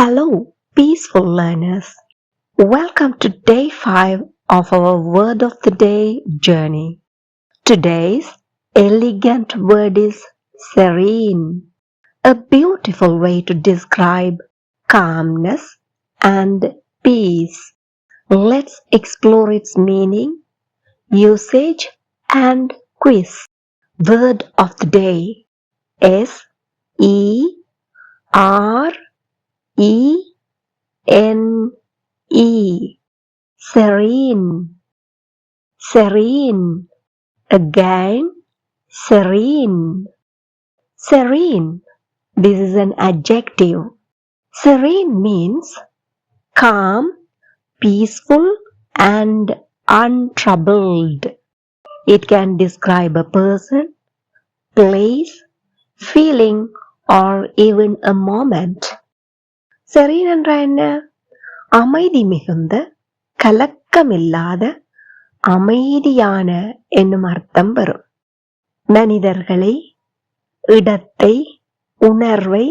Hello, peaceful learners. Welcome to day 5 of our word of the day journey. Today's elegant word is serene, a beautiful way to describe calmness and peace. Let's explore its meaning, usage, and quiz. Word of the day: SERENE. Serene. Serene. Again, serene. Serene. This is an adjective. Serene means calm, peaceful, and untroubled. It can describe a person, place, feeling, or even a moment. Serene என்ற என்ன? அமைதி மிகுந்த, கலக்கமில்லாத, அமைதியான என்னும் அர்த்தம் வரும். மனிதர்களை, இடத்தை, உணர்வை,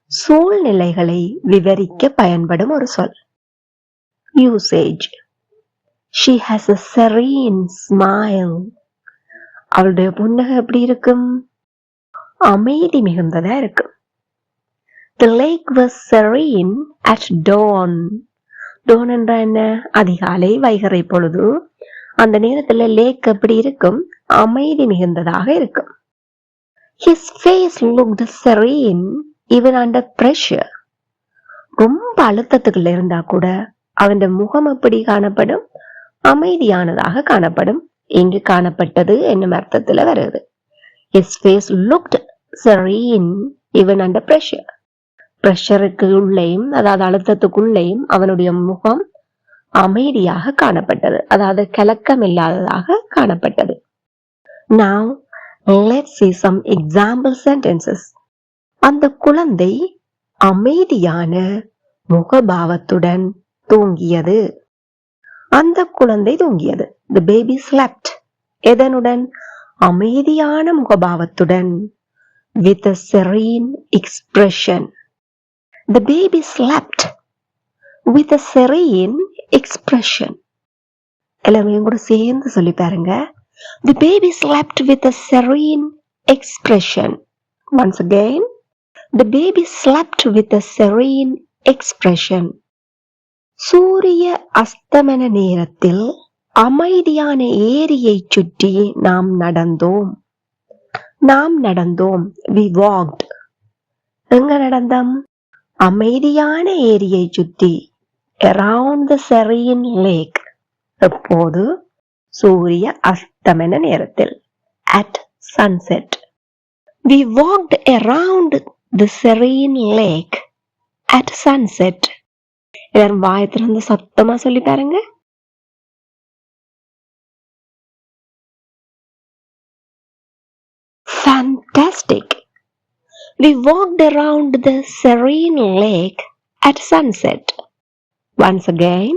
சூழ்நிலைகளை விவரிக்க பயன்படும் ஒரு சொல். Usage. She has a serene smile. அவளுடைய புன்னகை எப்படி இருக்கும்? அமைதி மிகுந்ததா இருக்கும். The lake was serene at dawn. Dawn என்ற என்ன? அதிகாலை, வைகறை பொழுது. அந்த நேரத்துல லேக் எப்படி இருக்கும்? அமைதி மிகுந்ததாக இருக்கும். His face looked serene even under pressure. ரொம்ப அழுத்தத்துக்குள்ள இருந்தா கூட அவன் முகம் எப்படி காணப்படும்? அமைதியானதாக காணப்படும். இங்கு காணப்பட்டது என்னும் அர்த்தத்துல வருது. His face looked serene even under pressure. பிரஷருக்கு உள்ளேயும், அதாவது அழுத்தத்துக்குள்ளேயும் அவனுடைய முகம் அமைதியாக காணப்பட்டது, அதாவது கலக்கம் இல்லாததாக காணப்பட்டது. Now let's see some example sentences. அந்த குழந்தை அமைதியான முகபாவத்துடன் தூங்கியது. அந்த குழந்தை தூங்கியது. The baby slept. எதனுடன்? அமைதியான முகபாவத்துடன். With a serene expression. The baby slept with a serene expression. எல்லாரும் கூட சேர்ந்து சொல்லி பாருங்க. The baby slept with a serene expression. Once again, the baby slept with a serene expression. சூரிய அஸ்தமன நேரத்தில் அமைதியான ஏரியை சுற்றி நாம் நடந்தோம். We walked. எங்க நடந்தோம்? அமைதியான ஏரியை சுற்றி. Around the serene lake. எப்போது? சூரிய அஸ்தமன நேரத்தில். At sunset. We walked around the serene lake at sunset. எல்லாரும் வாய் திறந்து சத்தமா சொல்லி பாருங்க. Fantastic. We walked around the serene lake at sunset. Once again,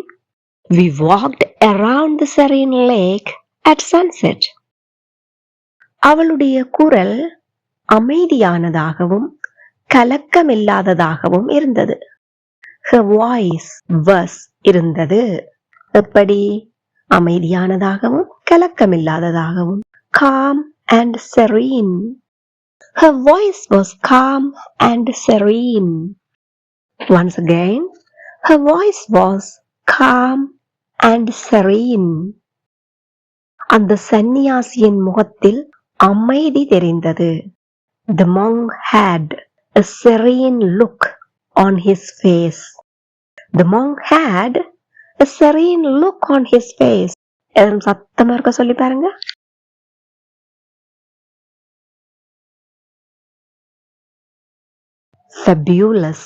we walked around the serene lake at sunset. அவளுடைய குரல் அமைதியானதாகவும் கலக்கமில்லாததாகவும் இருந்தது. Her voice was இருந்தது. எப்படி? அமைதியானதாகவும் கலக்கமில்லாததாகவும். Calm and serene. Her voice was calm and serene. Once again, her voice was calm and serene. அந்த சந்நியாசியின் முகத்தில் அமைதி தெரிந்தது. The monk had a serene look on his face. The monk had a serene look on his face. எல்லாரும் சத்தமா இருக்க சொல்லி பாருங்க. Fabulous.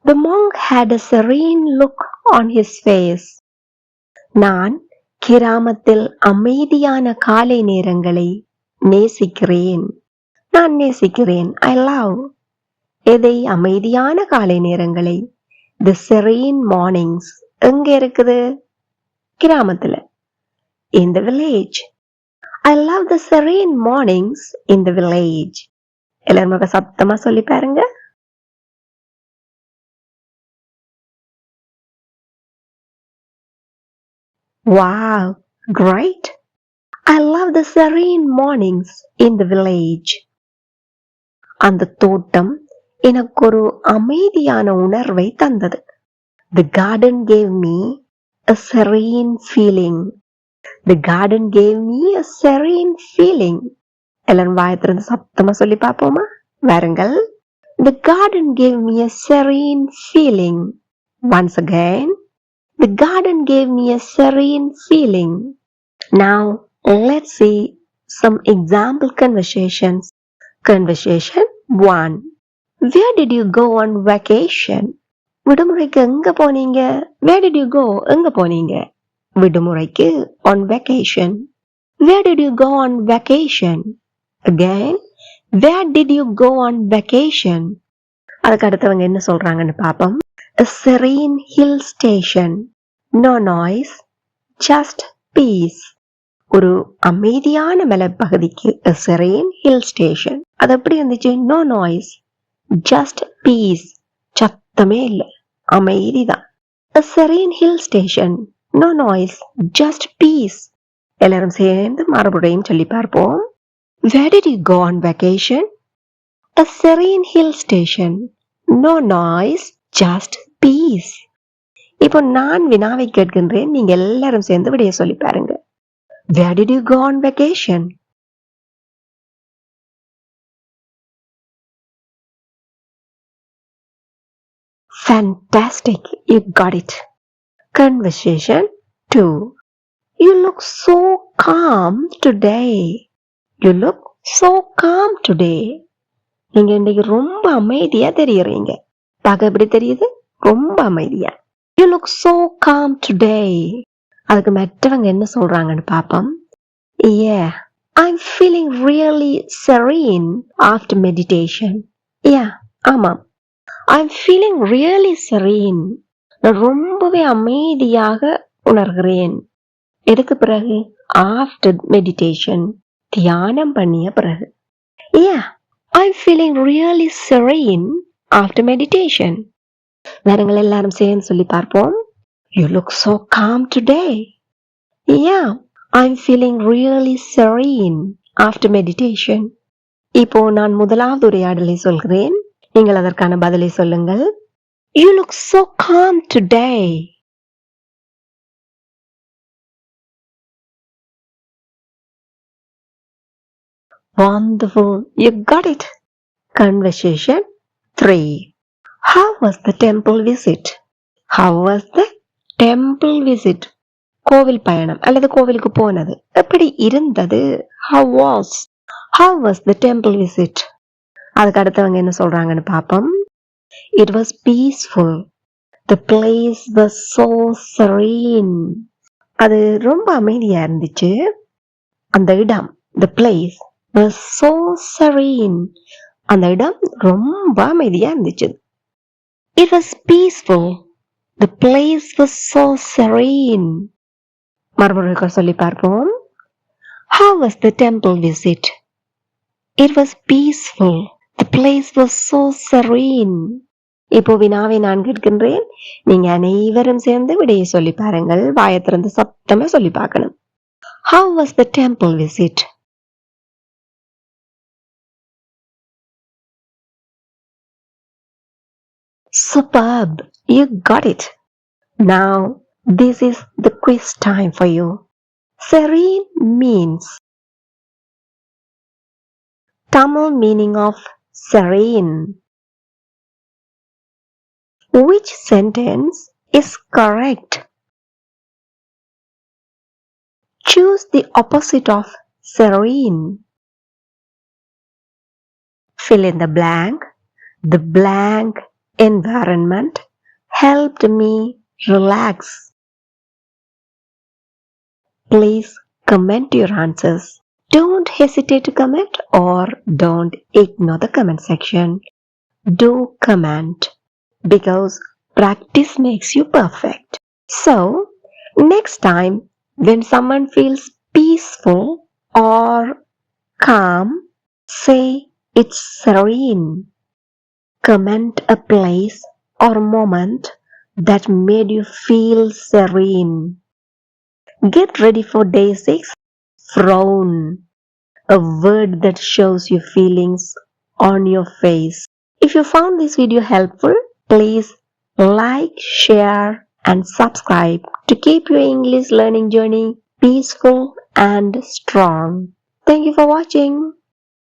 The monk had a serene look on his face. நான் கிராமத்தில் அமைதியான காலை நேரங்களை நேசிக்கிறேன். நான் நேசிக்கிறேன். I love. எதை? அமைதியான காலை நேரங்களை. The serene mornings. எங்க இருக்குது? கிராமத்துல. In the village. I love the serene mornings in the village. எல்லாரும் சத்தமா சொல்லி பாருங்க. Wow, great! I love the serene mornings in the village. அந்த தோட்டம் எனக்கு ஒரு அமைதியான உணர்வை தந்தது. The garden gave me a serene feeling. The garden gave me a serene feeling. எல்லாரும் வாயத்திலிருந்து சத்தமா சொல்லி பார்ப்போமா? வாருங்கள். The garden gave me a serene feeling. Once again. The garden gave me a serene feeling. Now, let's see some example conversations. Conversation 1. Where did you go on vacation? விடுமுறைக்கு எங்க போனீங்க? Where did you go? எங்க போனீங்க? விடுமுறைக்கு on vacation. Where did you go on vacation? Again, where did you go on vacation? அதுக்கு அடுத்தவங்க என்ன சொல்றாங்கன்னு பாப்போம். A serene hill station. No noise, just peace. ஒரு அமைதியான மலைப்பகுதிக்கு a serene hill station. அது எப்படி இருந்துச்சு? No noise, just peace. சத்தமே இல்லை, அமைதிதான். A serene hill station. No noise, just peace. எல்லாரும் சேர்ந்து மறுபடியும் சொல்லி பார்ப்போம். Where did you go on vacation? A serene hill station. No noise, just peace. இப்போ நான் வினாவை கேட்கின்றேன், நீங்க எல்லாரும் சேர்ந்து விடைய சொல்லி பாருங்க. Where did you go on vacation? Fantastic, you got it. Conversation 2. You look so calm today. You look so calm today. நீங்க இன்னைக்கு ரொம்ப அமைதியா தெரியுறீங்க. பார்க்க எப்படி தெரியுது? ரொம்ப அமைதியா. You look so calm today. அதுக்கு மற்றவங்க என்ன சொல்றாங்கன்னு பாப்போம். Yeah, I'm feeling really serene after meditation. Yeah, ஆமாம். I'm feeling really serene. நான் ரொம்பவே அமைதியாக உணர்கிறேன். எதுக்கு பிறகு? After meditation. தியானம் பண்ணிய பிறகு. Yeah, I'm feeling really serene after meditation. வேறங்கள் எல்லாரும் சேர்ந்து சொல்லி பார்ப்போம். You look so calm today. Yeah, I'm feeling really serene after meditation. இப்போ நான் முதலாவது உரையாடலை சொல்கிறேன். நீங்கள் அதற்கான பதிலை சொல்லுங்கள். You look so calm today. Wonderful, you got it. Conversation 3. How was the temple visit? How was the temple visit? கோவில் பயணம் அல்லது கோவிலுக்கு போனது எப்படி இருந்தது? How was the temple visit? அதுக்கு அடுத்தவங்க என்ன சொல்றாங்கன்னு பாப்போம். It was peaceful. The place was so serene. அது ரொம்ப அமைதியா இருந்துச்சு. அந்த இடம், the place was so serene. அந்த இடம் ரொம்ப அமைதியா இருந்துச்சு. It was peaceful. The place was so serene. மறுபடியும் சொல்லி பார்ப்போம். How was the temple visit? It was peaceful. The place was so serene. இப்போ வினாவை நான் கேட்கின்றேன். நீங்க அனைவரும் சேர்ந்து விடையை சொல்லி பாருங்கள். வாயத்திறந்து சத்தமா சொல்லி பார்க்கணும். How was the temple visit? Superb, you got it. Now this is the quiz time for you. Serene means Tamil meaning of serene. Which sentence is correct? Choose the opposite of serene. Fill in the blank. The blank environment helped me relax. Please comment your answers. Don't hesitate to comment or don't ignore the comment section. Do comment because practice makes you perfect. So, next time when someone feels peaceful or calm, say it's serene. Comment a place or moment that made you feel serene. Get ready for day 6. Frown. A word that shows your feelings on your face. If you found this video helpful, please like, share, and subscribe to keep your English learning journey peaceful and strong. Thank you for watching.